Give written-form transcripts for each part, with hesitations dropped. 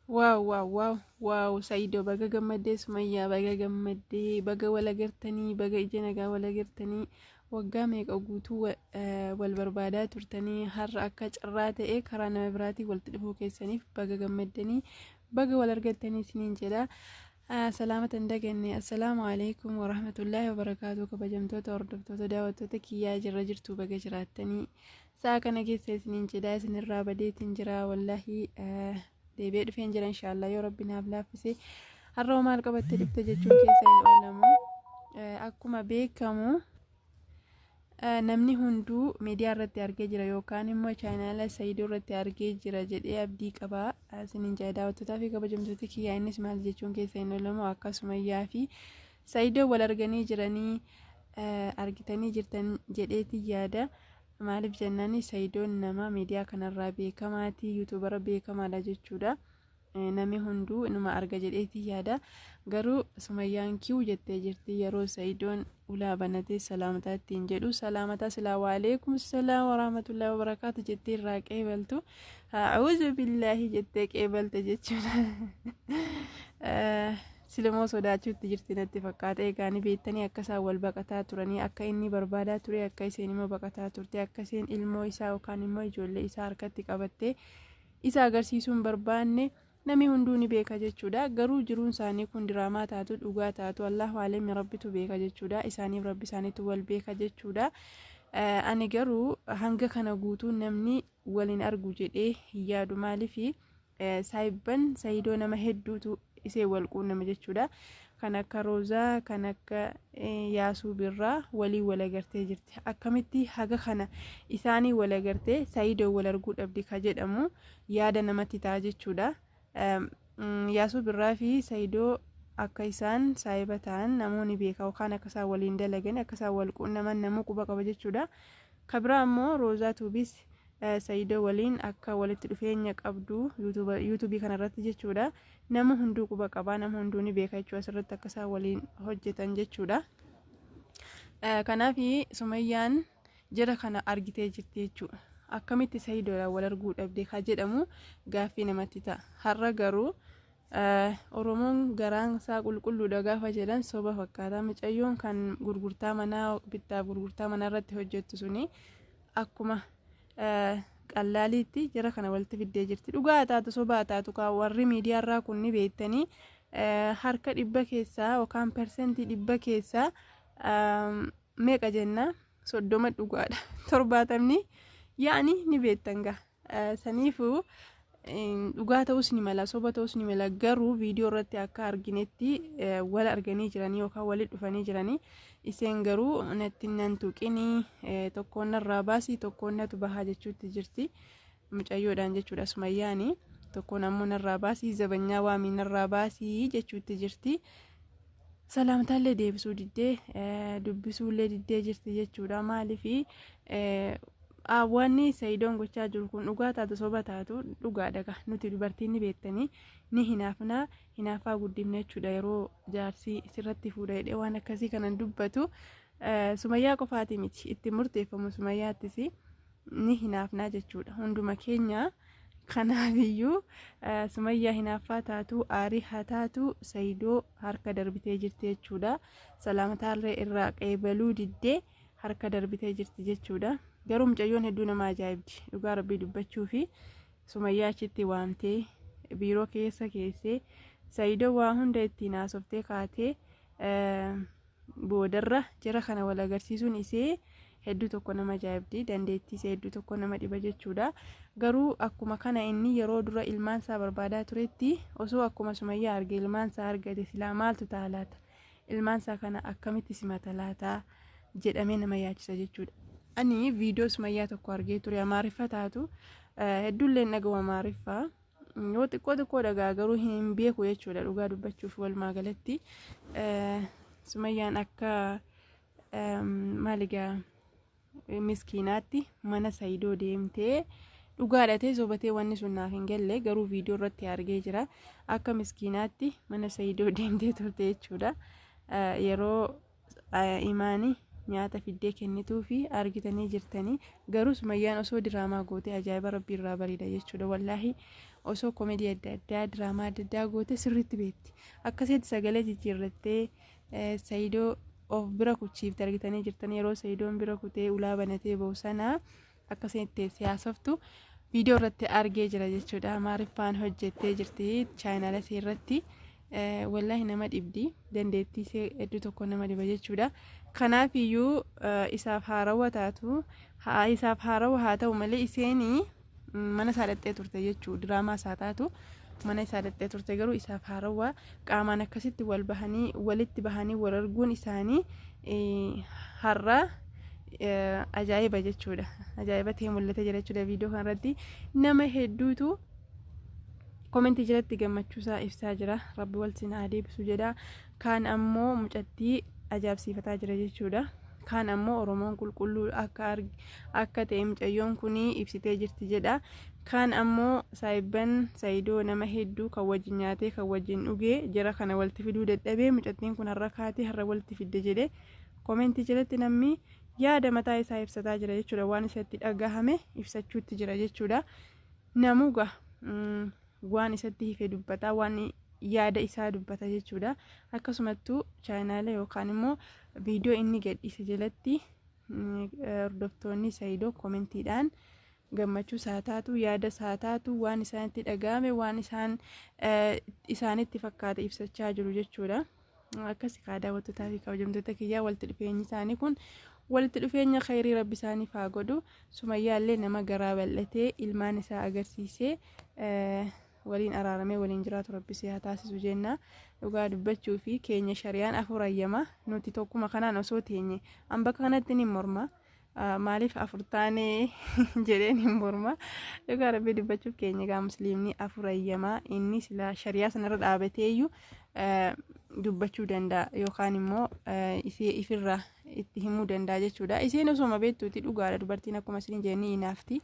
Waaw Sa'iidoo baga gammaddee Sumayyaa baga gammaddee baga wal agartanii baga ija nagaa wal agartanii waggaa meeqa guutuu wal barbaadaa turtanii har'a akka carraa ta'e karaa nama biraatiin walitti dhufuu keessaniif baga gammaddanii baga wal argattanii isiniin jedha. Salaamatan daganne assalaamu alaikum warahmatullaahi wabarakaatu. Kabajamtoota hordoftoota daawwattoota kiyyaa jirra jirtu baga jiraattanii sa'a kana keessa isiniin jedha isinirraa badeetiin jira wallaahi. Deebi'ee dhufeen jira inshaallah yoo rabbi naaf laaffise har'a maal qabattee dhufte jechuun keessa hin oolamu. Akkuma beekamu namni hunduu miidiyaa irratti argee jira yookaan immoo chaanaala Sa'iidoo irratti argee jira jedhee abdii qaba. Isiniin jedha daawwattootaa fi kabajamtoota kiyyaa innis maal jechuun keessa hin oolamu akka Sumayyaa fi Sa'iidoo wal arganii jiranii argitanii jirtan jedheeti yaada. Maaliif jennaan Sa'iidoon nama miidiyaa kanarraa beekamaati, yuutuubara beekamaadha jechuudha. Namni hunduu inuma arga jedheeti yaada. Garuu Sumayyaan kiu jettee jirti yeroo Sa'iidoon ulaa banatee salaamataa ittiin jedhu salaamataa silaa waaleekum salaam warahmatullaahi wabarakaatu jettee irraa qeebaltu a'uuzu billaahi jettee qeebalte jechuudha. Silamoo sodaachuutti jirti natti fakkaata. Eegaani beektanii akka isaan wal baqataa turanii akka inni barbaadaa ture akka isheen immoo baqataa turte akka isheen ilmoo isaa yookaan immoo ijoollee isaa harkatti qabattee isa agarsiisuun barbaanne namni hunduu ni beeka jechuudha. Garuu jiruun isaanii kun diraamaa taatu dhugaa taatu Allahu aleemi rabbitu beeka jechuudha. Isaaniif rabbi isaaniitu wal beeka jechuudha. Ani garuu hanga kana guutuu namni waliin argu jedhee yaadu maaliifi saayibban Sa'iidoo nama hedduutu isee wal quunname jechuudha. Kan akka Roozaa kan akka Yaasuu Birraa walii wal agartee jirti. Akkamitti haga kana isaanii wal agartee Sa'iidoo wal arguu dhabdi ka jedhamu yaada namatti ta'a jechuudha. Yaasuu Birraa fi Sa'iidoo akka isaan saayiba ta'an namoonni beeka yookaan akka isaan waliin dalagan akka isaan wal quunnaman namuu quba qaba jechuudha. Kabira ammoo Roozaa Tuubis Sa'iidoo waliin akka walitti dhufeenya qabdu yuutuubii kanarratti jechuudha. Nama hunduu quba qaba nama hunduu ni beeka jechuudha asirratti akka isaan waliin hojjetan jechuudha. Kanaaf Sumayyaan jara kana argitee jirti jechuudha. Akkamitti Sa'iidoodhaan wal arguu dhabde ka jedhamu gaaffii namatti ta'a. Har'a garuu Oromoon garaan isaa qulqulluudha gaafa jedhan soba fakkaata. Mucayyoon kan gurgurtaa manaa bittaaf gurgurtaa manaa irratti hojjettu suni akkuma qallaaliitti jara kana walitti fiddee jirti. Dhugaa taatu sobaa taatu warri miidiyaa irraa kun ni beektanii harka 100 keessaa yookaan persentii 100 keessaa meeqa jenna 30 dhugaadha. 70 yaani ni beektan gaa saniifuu dhugaa ta'us ni mala soba ta'us ni mala. Garuu viidiyoo irratti akka arginetti wal arganii jiranii yookaan walitti dhufanii jiranii iseen garuu natti nan tuqinii tokkoon narraa baasii tokkoon natu bahaa jechuutti jirti mucayyoodhaan jechuudha. Sumayyaani tokkoon ammoo narraa baasii zabanyaa waamii narraa baasii jechuutti jirti. Salaamtaallee deebisuu diddee dubbisuullee diddee jirti jechuudha. Maaliifi wanni Sa'iidoon gochaa jiru kun dhugaa taatu soba taatu dhugaadha. Nuti dubartiin ni beektanii ni hinaafnaa hinaafaa guddifna jechuudha. Yeroo jaarsi sirratti fuudha jedhee waan akkasii kanan dubbatu Sumayyaa qofaati miti itti murteeffamu Sumayyaattis ni hinaafnaa jechuudha. Hunduma keenya kanaafiyyuu Sumayyaa hinaaffaa taatu aarii haa taatu Sa'iidoo harka darbitee jirti jechuudha. Salaamataallee irraa qeebaluu diddee harka darbitee jirti jechuudha. Garuu mucayyoon hedduu nama ajaa'ibdi dhugaa rabbii dubbachuu fi Sumayyaa achitti waamtee biiroo keessa keessee Sa'iidoo waa hunda ittiin haasoftee kaatee boodarra jara kana wal agarsiisuun isee hedduu tokko nama ajaa'ibdi. Dandeettii isee hedduu tokko nama dhiba jechuudha. Garuu akkuma kana inni yeroo dura ilmaan isaa barbaadaa turetti osoo akkuma Sumayyaa arge ilmaan isaa argate silaa maaltu ta'a laata? Ilmaan isaa kana akkamitti simata laata jedhamee nama yaachisa jechuudha. Ani viidiyoo Sumayyaa tokko argee ture Amaariffa taatu hedduullee dhaga'u Amaariffaa yoo xiqqoo dhagaa garuu hin beeku jechuudha. Dhugaa dubbachuuf walumaa galatti Sumayyaan akka maaligaa miskiinaatti mana Sa'iidoo deemtee dhugaadhatee sobatee wanni sun naaf hin galle garuu viidiyoo irratti argee jira. Akka miskiinaatti mana Sa'iidoo deemtee turte jechuudha. Yeroo imaanii nyaata fiddee kennituu fi argitanii jirtanii garuu Sumayyaan osoo diraamaa gootee ajaa'iba rabbii irraa bareeda jechuudha. Wallaahi osoo komedii adda addaa diraamaa adda addaa goote sirriitti beekti. Akkasitti sagalee jijjiirrattee Saayidoo of bira kuchiifte argitanii jirtan. Yeroo Saayidoon bira kutee ulaa banatee bahu sana akkasitti siyaasoftu viidiyoo irratti argee jira jechuudha. Maariffaan hojjettee jirti chaayinaala isee irratti. Wallahi nama dhibdi, dandeettii isee hedduu tokko nama dhiba jechuudha. Kanaaf iyyuu isaaf haarawwa taatu, isaaf haarawwa haa ta'u malee iseenii mana isaa dhattee turte jechuudha. Diraamaa isaa taatu mana isaa dhattee turte, garuu isaaf haarawwa qaamaan akkasitti walitti bahanii wal arguun isaanii har'a ajaa'iba jechuudha. Ajaa'iba ta'ee mul'ate jira jechuudha. Viidiyoo kanarratti nama hedduutu komentii jalatti gammachuusaa ibsaa jira. Rabbi walsin haa deebisu jedha. Kaan ammoo mucattii ajaa'ibsiifataa jira jechuudha. Kaan ammoo Oromoon qulqulluu akka ta'e mucayyoon kunii ibsitee jirti jedha. Kaan ammoo saayibban Saayidoo nama hedduu kan wajjin nyaatee kan wajjin dhugee jara kana walitti fiduu dadhabee mucattiin kun har'a kaatee har'a walitti fidde jedhe komentii jalatti namni yaada mataa isaa ibsataa jira jechuudha. Waan isatti dhagahame ibsachuutti jira jechuudha. Namuuga waan isatti hife dubbata, waan yaada isaa dubbata jechuudha. Akkasumattuu chaayinaala yookaan immoo viidiyoo inni gadhiise jalatti hordoftoonni Saayidoo komentiidhaan gammachuu isaa taatu, yaada isaa taatu, waan isaanitti dhagahame, waan isaanitti fakkaate ibsachaa jiru jechuudha. Akkasi daawwattootaa fi kabajamtoota kiyyaa walitti dhufeenyi isaanii kun walitti dhufeenya khayrii rabbi isaaniif haa godhu. Sumayyaallee nama garaa bal'atee ilmaan isaa agarsiisee waliin araaramee waliin jiraatu rabbisee haa taasisu jenna. Dhugaa dubbachuu fi keenya shari'aan afur ayyama. Nuti tokkuma kanaan osoo teenye an bakka kanatti ni morma. Maaliif afur taanee jedheen hin morma. Dhugaa rabbi dubbachuuf keenya gaa musliimni afur ayyama. Inni sila shari'aa sanarra dhaabateeyyuu dubbachuu danda'a yookaan immoo ifirra itti himuu danda'a jechuudha. Isheen osoma beektuuti dhugaadha, dubartiin akkuma isin jenni inaafti.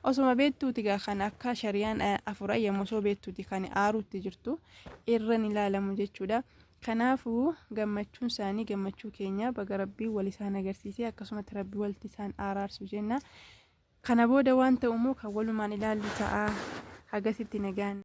Osoma beektuuti gaa kan akka shari'aan afur ayyamu osoo beektuuti kan aaruutti jirtu irra ni ilaalamu jechuudha. Kanaafuu gammachuun isaanii gammachuu keenya, baga rabbii wal isaan agarsiisee akkasumatti rabbii walitti isaan araarsu jenna. Kana booda waan ta'u immoo kan walumaan ilaallu ta'a. Hagasitti nagaan.